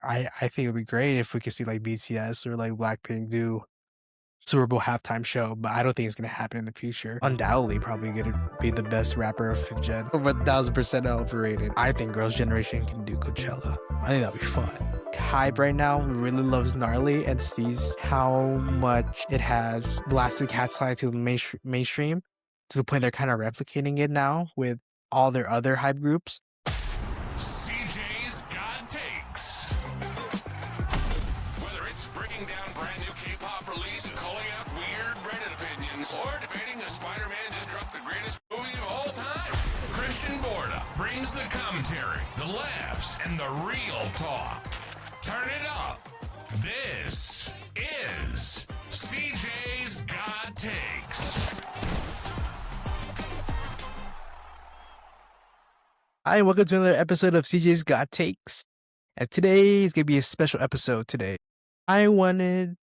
I think it would be great if we could see like BTS or like Blackpink do Super Bowl halftime show, but I don't think it's gonna happen in the future. Undoubtedly, probably gonna be the best rapper of 5th gen. 1000% overrated. I think Girls' Generation can do Coachella. I think that'd be fun. Hype right now really loves Gnarly and sees how much it has blasted Katseye to the mainstream to the point they're kind of replicating it now with all their other hype groups. CJ's Got Takes. Whether it's breaking down brand new K-pop releases, calling out weird Reddit opinions, or debating if Spider-Man just dropped the greatest movie of all time, Christian Borda brings the commentary, the laughs, and the real talk. Turn it up. This is CJ's Got Takes. Hi, welcome to another episode of CJ's Got Takes. And today is going to be a special episode today. I wanted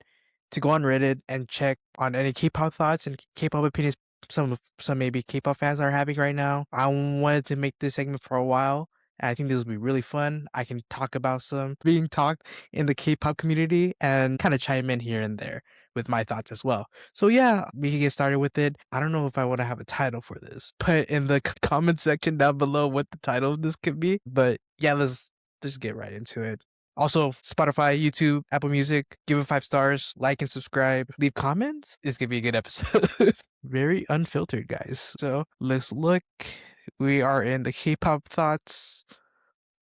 to go on Reddit and check on any K-pop thoughts and K-pop opinions some maybe K-pop fans are having right now. I wanted to make this segment for a while, and I think this will be really fun. I can talk about some being talked in the K-pop community and kind of chime in here and there with my thoughts as well. So yeah, we can get started with it. I don't know if I want to have a title for this. Put in the comment section down below what the title of this could be. But yeah, let's just get right into it. Also, Spotify, YouTube, Apple Music, give it 5 stars, like and subscribe, leave comments. It's gonna be a good episode. Very unfiltered, guys. So let's look. We are in the K-pop thoughts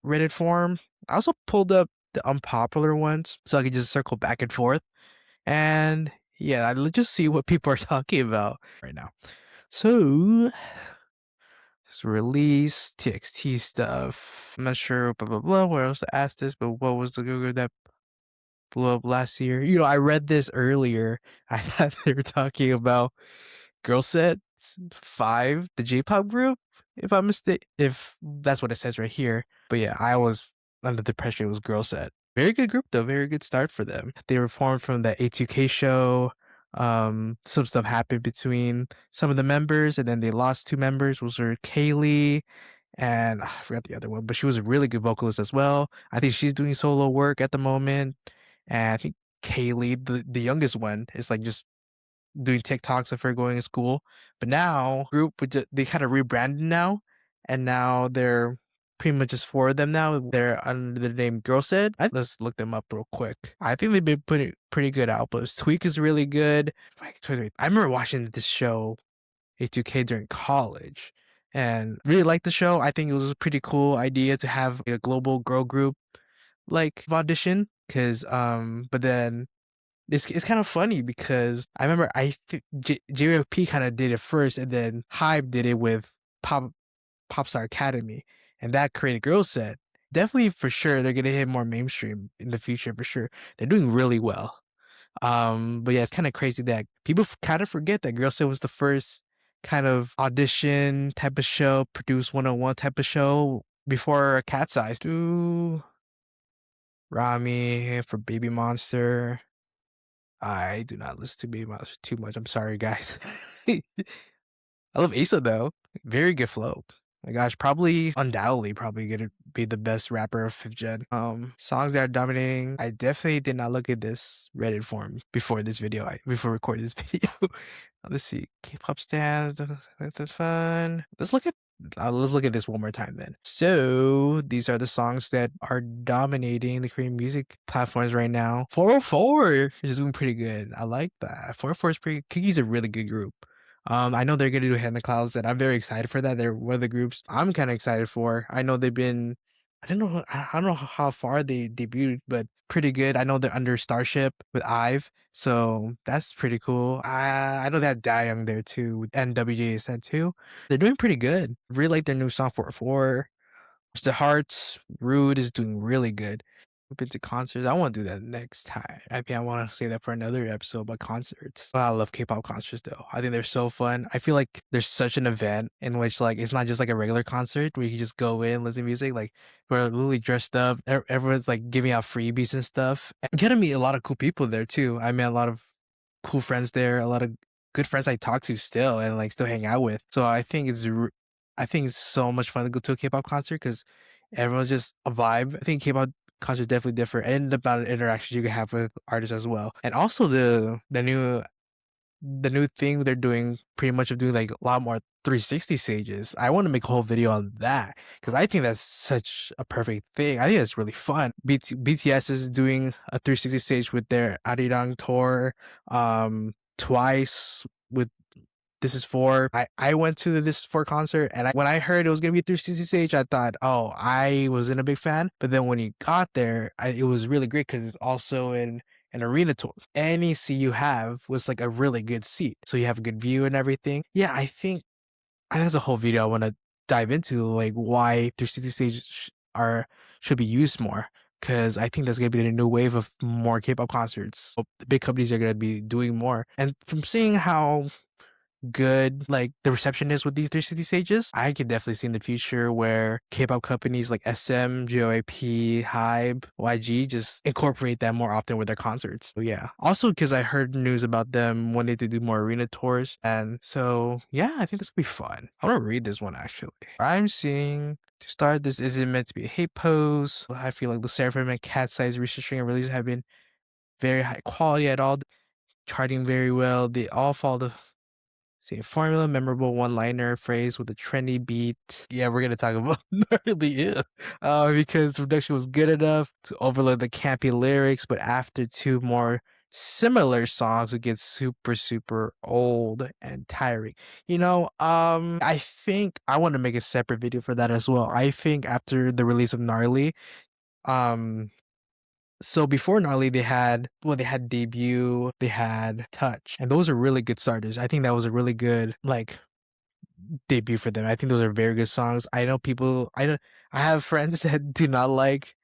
Reddit forum. I also pulled up the unpopular ones so I could just circle back and forth. And yeah, let's just see what people are talking about right now. So, this release, TXT stuff. I'm not sure, blah, blah, blah. Where else to ask this? But what was the Google that blew up last year? You know, I read this earlier. I thought they were talking about Girl Set 5, the J-pop group, if I'm mistaken, if that's what it says right here. But yeah, I was under the impression it was Girl Set. Very good group though, very good start for them. They were formed from the A2K show. Some stuff happened between some of the members, and then they lost 2 members, was her Kaylee, and I forgot the other one, but she was a really good vocalist as well. I think she's doing solo work at the moment. And I think Kaylee, the youngest one, is like just doing TikToks of her going to school. But now they kind of rebranded now, and now they're pretty much just 4 of them now. They're under the name Girl Said. Let's look them up real quick. I think they've been putting pretty good outputs. Tweak is really good. I remember watching this show A2K during college and really liked the show. I think it was a pretty cool idea to have a global girl group like audition, because but then it's kind of funny because I remember JYP kind of did it first, and then Hype did it with Popstar Academy, and that created Girl Set. Definitely, for sure, they're gonna hit more mainstream in the future for sure. They're doing really well. But yeah, it's kind of crazy that people kind of forget that Girl Set was the first kind of audition type of show, produce 101 type of show before Katseye. Do Rami for Babymonster. I do not listen to Babymonster too much. I'm sorry, guys. I love Asa though. Very good flow. My gosh, undoubtedly gonna be the best rapper of 5th gen. Songs that are dominating. I definitely did not look at this Reddit forum before this video. Before recording this video. Let's see. K-pop stands. That's fun. Let's look at this one more time then. So these are the songs that are dominating the Korean music platforms right now. 404 is doing pretty good. I like that. 404 is pretty. Kiki's a really good group. I know they're gonna do Head in the Clouds, and I'm very excited for that. They're one of the groups I'm kind of excited for. I know they've been. I don't know how far they debuted, but pretty good. I know they're under Starship with IVE, so that's pretty cool. I know they had Dayoung there too, and WJSN too. They're doing pretty good. Really like their new song 404. The Hearts, Rude is doing really good. I've been to concerts. I want to do that next time. I think I want to say that for another episode about concerts. Well, I love K-pop concerts though. I think they're so fun. I feel like there's such an event in which like it's not just like a regular concert where you can just go in, listen to music. Like we're literally dressed up. Everyone's like giving out freebies and stuff. And you get to meet a lot of cool people there too. I met a lot of cool friends there. A lot of good friends I talk to still and like still hang out with. So I think it's so much fun to go to a K-pop concert because everyone's just a vibe. I think K-pop concerts definitely differ, and the amount of interactions you can have with artists as well. And also the new thing they're doing pretty much of doing like a lot more 360 stages. I want to make a whole video on that because I think that's such a perfect thing. I think it's really fun. BTS is doing a 360 stage with their Arirang tour, twice with This Is For. I went to the This Is For concert, and when I heard it was gonna be a 360 stage, I thought, oh, I wasn't a big fan. But then when you got there, it was really great because it's also in an arena tour. Any seat you have was like a really good seat, so you have a good view and everything. Yeah, I think that's a whole video I want to dive into, like why 360 stages should be used more. Because I think that's gonna be the new wave of more K-pop concerts. So the big companies are gonna be doing more, and from seeing how good like the reception is with these 360 stages, I could definitely see in the future where K-pop companies like SM, JYP, Hybe, YG just incorporate that more often with their concerts. So yeah. Also because I heard news about them wanting to do more arena tours, and so yeah, I think this could be fun. I want to read this one actually. I'm seeing to start, this isn't meant to be a hate pose. I feel like the Sserafim and Katseye researching and release have been very high quality at all, charting very well. They all follow the same formula, memorable one-liner phrase with a trendy beat. Yeah, we're gonna talk about gnarly, yeah. Because the production was good enough to overlook the campy lyrics, but after two more similar songs, it gets super, super old and tiring. I think I want to make a separate video for that as well. I think after the release of Gnarly, um, so before Gnarly, they had Debut, they had Touch, and those are really good starters. I think that was a really good like debut for them. I think those are very good songs. I know people, I have friends that do not like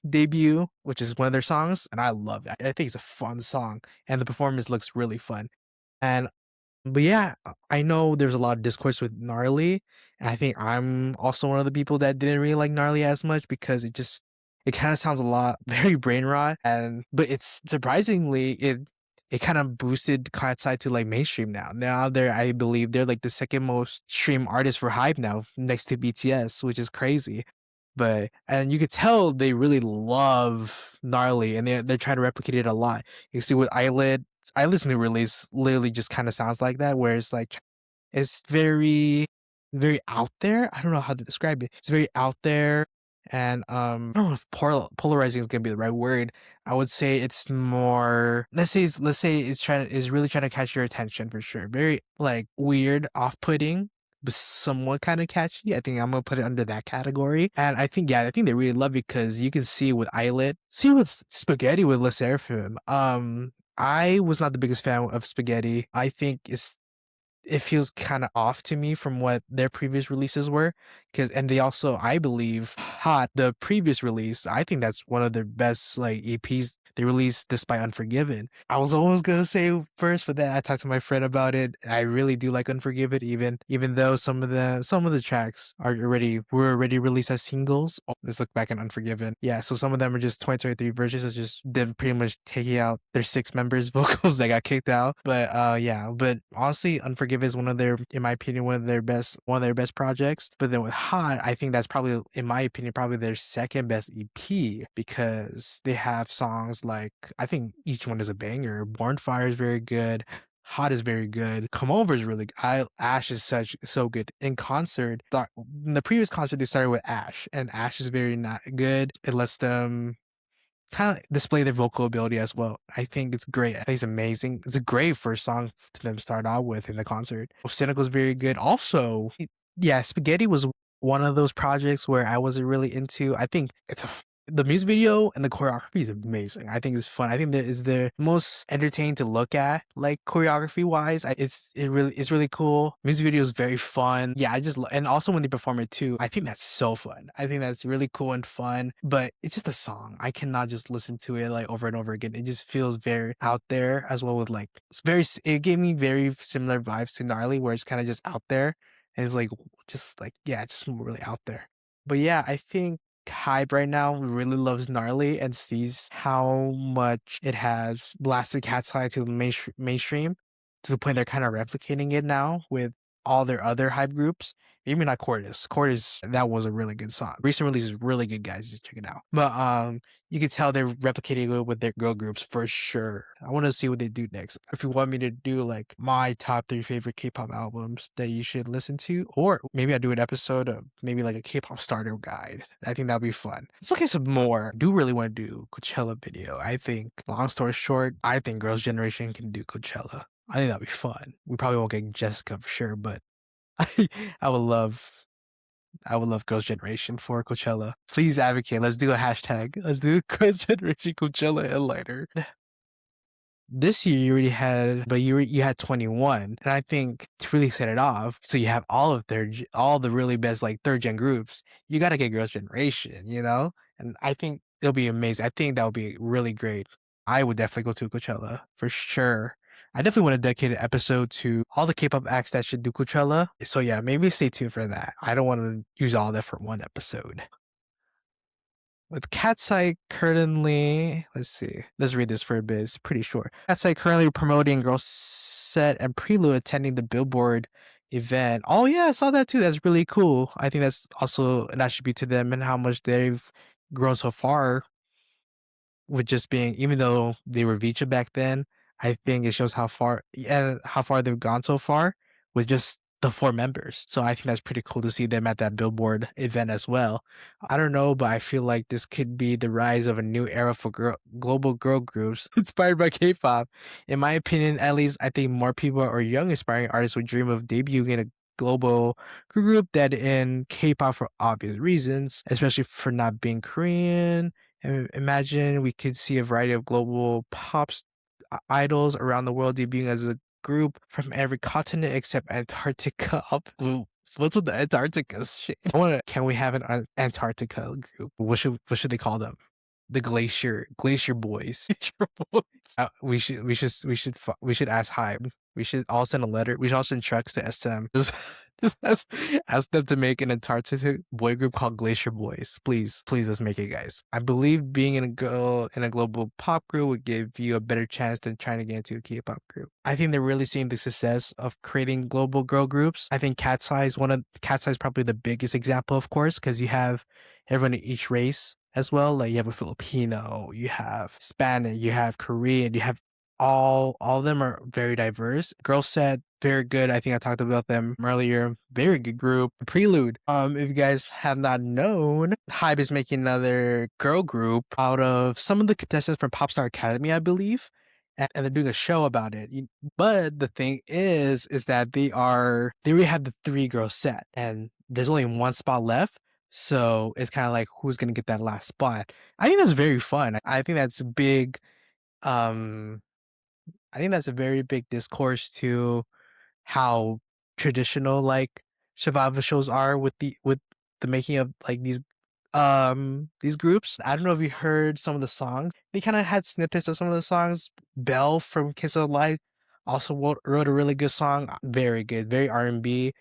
Debut, which is one of their songs, and I love it. I think it's a fun song, and the performance looks really fun. And but yeah, I know there's a lot of discourse with Gnarly, and I think I'm also one of the people that didn't really like Gnarly as much because it kind of sounds a lot very brain rot, but it's surprisingly it kind of boosted Katseye to like mainstream now. Now I believe they're like the second most streamed artist for Hype now, next to BTS, which is crazy. And you could tell they really love Gnarly, and they're trying to replicate it a lot. You see with Eyelid's new release literally just kind of sounds like that, where it's like it's very, very out there. I don't know how to describe it. It's very out there, and I don't know if polarizing is gonna be the right word. I would say it's more. Let's say it's really trying to catch your attention for sure. Very like weird, off-putting, but somewhat kind of catchy. I think I'm gonna put it under that category. And I think they really love it because you can see with Eyelid, see with Spaghetti with Le Sserafim. I was not the biggest fan of Spaghetti. I think it feels kind of off to me from what their previous releases were, and they also, I believe, Hot, the previous release, I think that's one of their best like EPs they released despite Unforgiven. I was almost gonna say first, but then I talked to my friend about it. I really do like Unforgiven, even though some of the tracks were already released as singles. Oh, let's look back at Unforgiven. Yeah, so some of them are just 2023 versions. It's just them pretty much taking out their 6 members' vocals that got kicked out. But yeah, but honestly, Unforgiven is in my opinion, one of their best projects. But then with Hot, I think that's probably, in my opinion, probably their second best EP because they have songs like, I think each one is a banger. Born Fire is very good. Hot is very good. Come Over is really good. Ash is so good. In concert, in the previous concert, they started with Ash, and Ash is very not good. It lets them kind of display their vocal ability as well. I think it's great. I think it's amazing. It's a great first song to them start out with in the concert. Cynical is very good. Also, yeah, Spaghetti was one of those projects where I wasn't really into. I think the music video and the choreography is amazing. I think it's fun. I think that is the most entertaining to look at, like choreography wise. It's really cool. Music video is very fun. Yeah, and also when they perform it too, I think that's so fun. I think that's really cool and fun. But it's just a song. I cannot just listen to it like over and over again. It just feels very out there as well with like it gave me very similar vibes to Gnarly, where it's kind of just out there and it's like just really out there. But yeah, I think Hype right now really loves Gnarly and sees how much it has blasted Katseye to the mainstream to the point they're kind of replicating it now with all their other hype groups. Maybe not Cordis. Cordis, that was a really good song. Recent release is really good, guys. Just check it out. But you can tell they're replicating it with their girl groups for sure. I want to see what they do next. If you want me to do like my top 3 favorite K-pop albums that you should listen to, or maybe I do an episode of maybe like a K-pop starter guide. I think that'll be fun. Let's look at some more. I do really want to do Coachella video. I think, long story short, I think Girls' Generation can do Coachella. I think that'd be fun. We probably won't get Jessica for sure, but I would love Girls' Generation for Coachella. Please advocate. Let's do a hashtag. Let's do Girls' Generation Coachella headliner. This year you already had, but you had 21, and I think to really set it off, so you have all the really best like third gen groups. You got to get Girls' Generation, you know, and I think it'll be amazing. I think that would be really great. I would definitely go to Coachella for sure. I definitely want to dedicate an episode to all the K-pop acts that should do Coachella. So yeah, maybe stay tuned for that. I don't want to use all that for one episode. With Katseye currently, let's read this for a bit. It's pretty short. Katseye currently promoting Girl Set and Prelude attending the Billboard event. Oh yeah, I saw that too. That's really cool. I think that's also an attribute to them and how much they've grown so far with just being, even though they were Vicha back then, I think it shows how far they've gone so far with just the 4 members. So I think that's pretty cool to see them at that Billboard event as well. I don't know, but I feel like this could be the rise of a new era for global girl groups inspired by K-pop. In my opinion, at least, I think more people or young aspiring artists would dream of debuting in a global group that in K-pop for obvious reasons, especially for not being Korean. And imagine we could see a variety of global idols around the world debuting as a group from every continent except Antarctica. What's with the Antarctica shit? Can we have an Antarctica group? What should they call them? The Glacier Boys. Glacier Boys. We should ask Hybe. We should all send a letter. We should all send trucks to SM. Just ask them to make an Antarctica boy group called Glacier Boys. Please, let's make it, guys. I believe being in a global pop group would give you a better chance than trying to get into a K-pop group. I think they're really seeing the success of creating global girl groups. I think Katseye is probably the biggest example, of course, because you have everyone in each race as well. Like you have a Filipino, you have Hispanic, you have Korean, you have all of them are very diverse. Girl Set, very good. I think I talked about them earlier. Very good group. Prelude. If you guys have not known, Hybe is making another girl group out of some of the contestants from Popstar Academy, I believe. And they're doing a show about it. But the thing is that they already have the 3 girl set and there's only 1 spot left. So it's kind of like who's gonna get that last spot. I think that's very fun. I think that's big. I think that's a very big discourse to how traditional like survival shows are with the making of like these groups. I don't know if you heard some of the songs. They kind of had snippets of some of the songs. Belle from Kiss of Life also wrote a really good song. Very good, very R&B.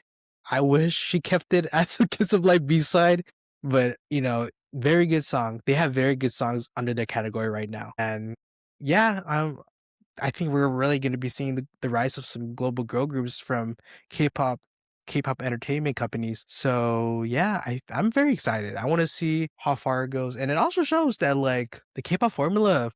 I wish she kept it as a Kiss of Life B-side, but very good song. They have very good songs under their category right now. And yeah, I think we're really going to be seeing the rise of some global girl groups from K-pop entertainment companies. So yeah, I'm very excited. I want to see how far it goes. And it also shows that like the K-pop formula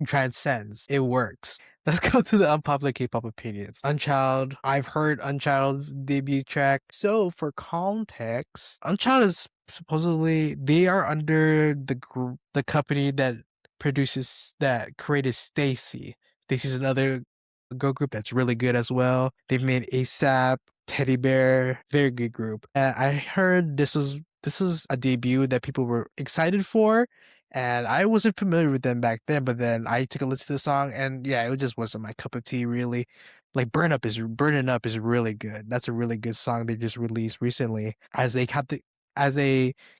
transcends. It works. Let's go to the unpopular K-pop opinions. Unchild. I've heard Unchild's debut track. So for context, Unchild is supposedly, they are under the company that created Stacy. Stacy's another girl group that's really good as well. They've made ASAP, Teddy Bear, very good group. And I heard this was a debut that people were excited for, and I wasn't familiar with them back then, but then I took a listen to the song and yeah, it just wasn't my cup of tea really. Like Burning Up is really good. That's a really good song they just released recently. As they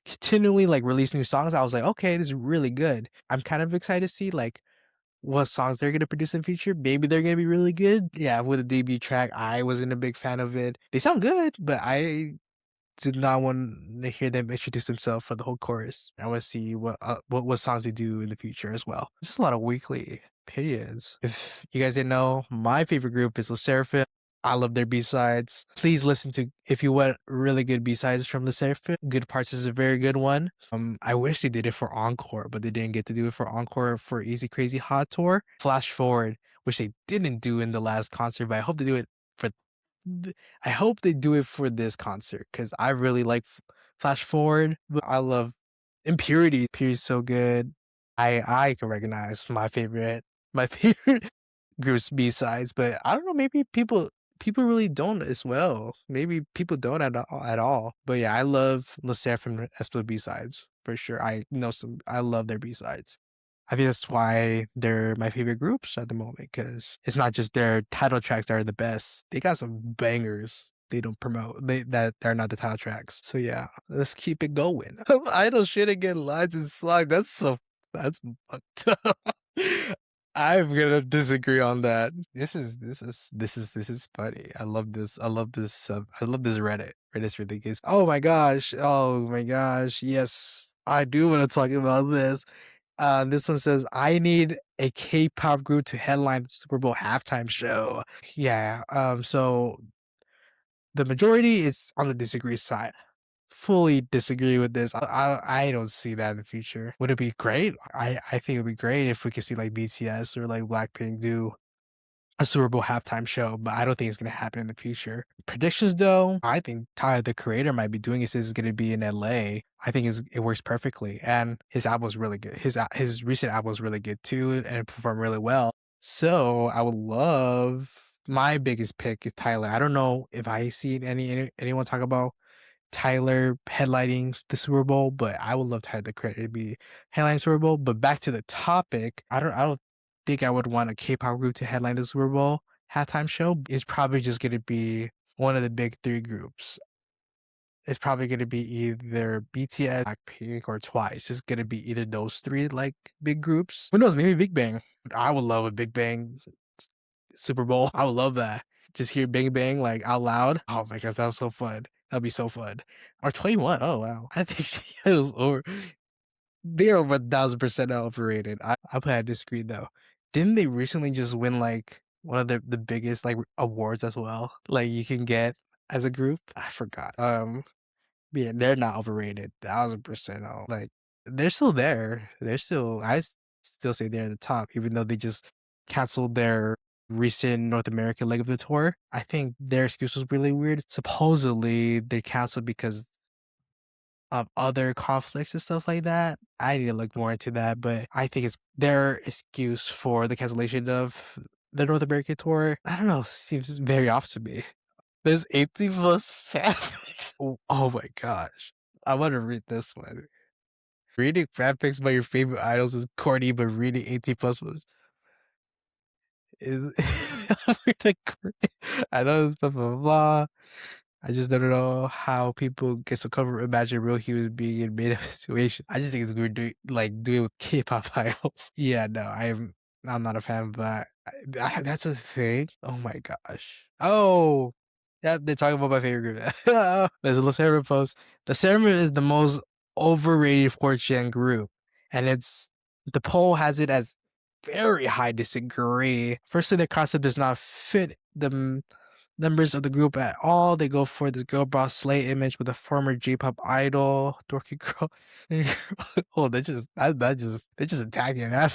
continually like release new songs, I was like, okay, this is really good. I'm kind of excited to see like what songs they're going to produce in the future. Maybe they're going to be really good. Yeah, with the debut track, I wasn't a big fan of it. They sound good, but I did not want to hear them introduce themselves for the whole chorus. I want to see what songs they do in the future as well. Just a lot of weekly opinions. If you guys didn't know, my favorite group is Sserafim. I love their B-sides. Please listen to if you want really good B-sides from the Sserafim. Good Parts is a very good one. I wish they did it for Encore, but they didn't get to do it for Encore for Easy Crazy Hot Tour. Flash Forward, which they didn't do in the last concert, but I hope they do it for I hope they do it for this concert because I really like Flash Forward. But I love Impurity. Impurity is so good. I can recognize my favorite group's B sides, but I don't know. Maybe people really don't as well. Maybe people don't at all. But yeah, I love Le Sserafim Espo B sides for sure. I know some. I love their B sides. I think that's why they're my favorite groups at the moment because it's not just their title tracks that are the best. They got some bangers they don't promote. That they're not the title tracks. So yeah, let's keep it going. Idol shit again, lines and slang. That's fucked up. I'm gonna disagree on that. This is funny. I love this. I love this. I love this Reddit. Reddit's ridiculous. Oh my gosh. Oh my gosh. Yes, I do want to talk about this. This one says, I need a K-pop group to headline the Super Bowl halftime show. Yeah. So the majority is on the disagree side. Fully disagree with this. I don't see that in the future. Would it be great? I think it would be great if we could see like BTS or like Blackpink do a Super Bowl halftime show, but I don't think it's gonna happen in the future. Predictions though, I think Tyler the Creator might be doing this. Is gonna be in LA. I think it works perfectly, and his album was really good. His recent album was really good too, and it performed really well. So I would love my biggest pick is Tyler. I don't know if I see anyone talk about Tyler headlining the Super Bowl, but I would love Tyler the Creator to be headlining Super Bowl. But back to the topic, I don't think I would want a K-pop group to headline the Super Bowl halftime show. It's probably just gonna be one of the big three groups. It's probably gonna be either BTS, Blackpink, or Twice. It's gonna be either those three like big groups. Who knows? Maybe Big Bang. I would love a Big Bang Super Bowl. I would love that. Just hear Bang Bang like out loud. Oh my gosh, that was so fun. That'd be so fun. Or 21. Oh wow. I think she was over. They're over 1,000% overrated. I disagree though. Didn't they recently just win like one of the biggest like awards as well? Like you can get as a group? I forgot. Yeah, they're not overrated. 1,000%. Oh, like they're still there. Still say they're at the top, even though they just canceled their recent North American leg of the tour. I think their excuse was really weird. Supposedly they canceled because of other conflicts and stuff like that. I need to look more into that, but I think it's their excuse for the cancellation of the North American tour. I don't know, seems very off to me. There's 18 plus fanfics. Oh my gosh. I want to read this one. Reading fanfics by your favorite idols is corny, but reading 18 plus is I know it's blah blah blah. I just don't know how people get so comfortable imagine real humans being in made up situations. I just think it's weird doing with K-pop idols. Yeah, no, I'm not a fan of that. That's a thing. Oh my gosh. Oh, yeah, they're talking about my favorite group. There's a Sserafim post. The Sserafim is the most overrated 4chan group, and the poll has it as very high disagree. Firstly, their concept does not fit the members of the group at all. They go for this girl boss slay image with a former J-pop idol, dorky girl. Oh, they're just attacking that.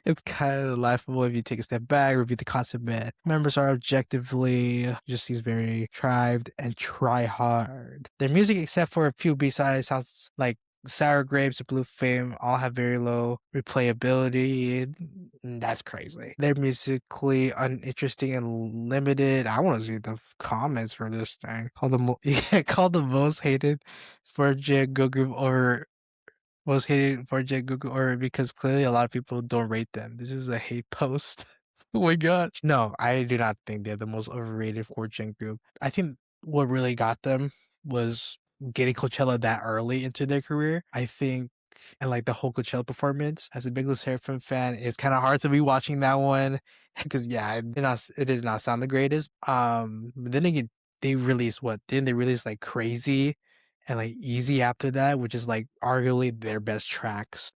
It's kind of laughable if you take a step back, review the concept bit. Members are objectively just seems very trived and try hard. Their music, except for a few B-sides, sounds like Sour Grapes, Blue Flame all have very low replayability. That's crazy. They're musically uninteresting and limited. I want to see the comments for this thing. Called the most hated 4J Go group or most hated 4J Go or because clearly a lot of people don't rate them. This is a hate post. Oh my gosh. No, I do not think they're the most overrated 4J group. I think what really got them was getting Coachella that early into their career. I think, and like the whole Coachella performance, as a big Seraphim fan, it's kind of hard to be watching that one because yeah, it did not sound the greatest. But then again, they released what? Didn't they release like Crazy and like Easy after that, which is like arguably their best tracks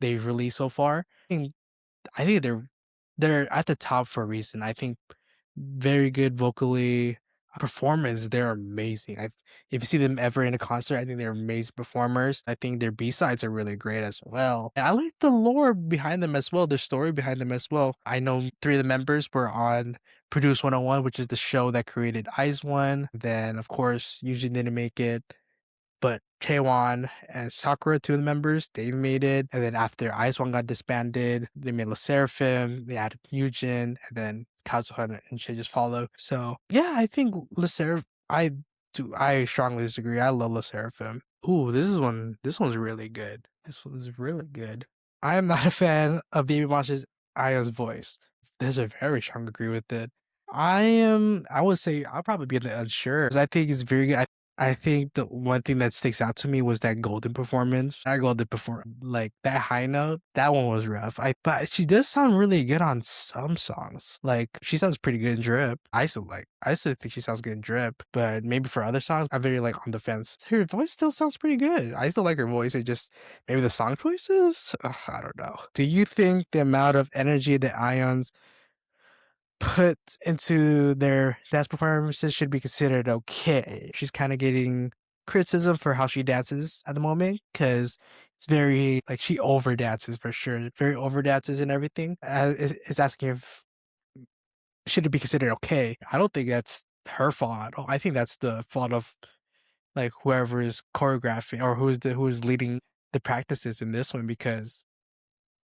they've released so far. I think they're at the top for a reason. I think very good vocally. Performance, they're amazing. If you see them ever in a concert, I think they're amazing performers. I think their B-sides are really great as well. And I like the lore behind them as well, their story behind them as well. I know three of the members were on Produce 101, which is the show that created Ice One. Then, of course, usually didn't make it. But Chaewon and Sakura, two of the members, they made it. And then after Ice One got disbanded, they made Sserafim, they added Yujin, and then Kazuha and Shin just follow. So yeah, I think Sserafim, I strongly disagree. I love Sserafim. Ooh, this one's really good. This one's really good. I am not a fan of Babymonster's Aya's voice. There's a very strong agree with it. I would say I'll probably be unsure because I think it's very good. I think the one thing that sticks out to me was that golden performance. That golden perform like that high note, that one was rough. But she does sound really good on some songs. Like she sounds pretty good in Drip. I still think she sounds good in Drip, but maybe for other songs, I'm very like on the fence. Her voice still sounds pretty good. I still like her voice. It just maybe the song choices. I don't know. Do you think the amount of energy that Ions put into their dance performances should be considered okay? She's kind of getting criticism for how she dances at the moment because it's very like she over dances for sure, very over dances and everything. Is asking if should it be considered okay? I don't think that's her fault at all. I think that's the fault of like whoever is choreographing or who is leading the practices in this one, because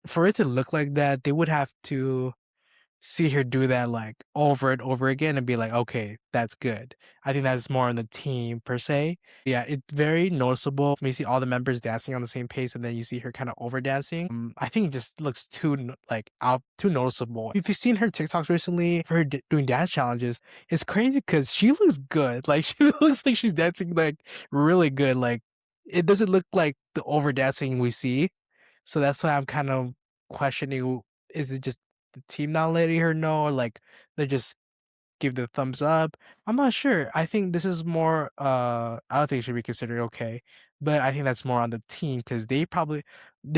for it to look like that, they would have to see her do that like over and over again and be like, okay, that's good. I think that's more on the team per se. Yeah, it's very noticeable when you see all the members dancing on the same pace and then you see her kind of over dancing. I think it just looks too like out too noticeable. If you've seen her TikToks recently for her doing dance challenges, it's crazy because she looks good. Like she looks like she's dancing like really good. Like it doesn't look like the over dancing we see. So that's why I'm kind of questioning, is it just the team not letting her know, or like they just give the thumbs up? I'm not sure. I think this is more I don't think it should be considered okay, but I think that's more on the team because they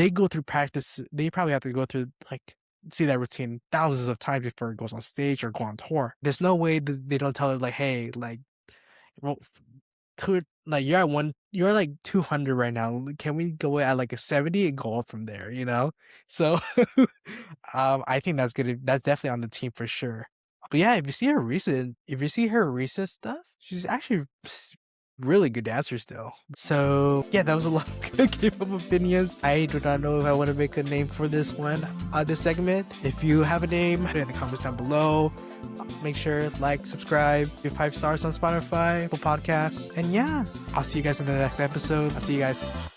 go through practice. They probably have to go through like see that routine thousands of times before it goes on stage or go on tour. There's no way that they don't tell her like, hey, like, well, like you're like 200 right now. Can we go at like a 70 and go up from there, you know? So I think that's definitely on the team for sure. But yeah, if you see her recent stuff, she's actually really good dancer still. So yeah, that was a lot of good K-pop opinions. I do not know if I want to make a name for this one, this segment. If you have a name, put it in the comments down below. Make sure like, subscribe, give 5 stars on Spotify, Apple Podcasts, and yeah, I'll see you guys in the next episode. I'll see you guys.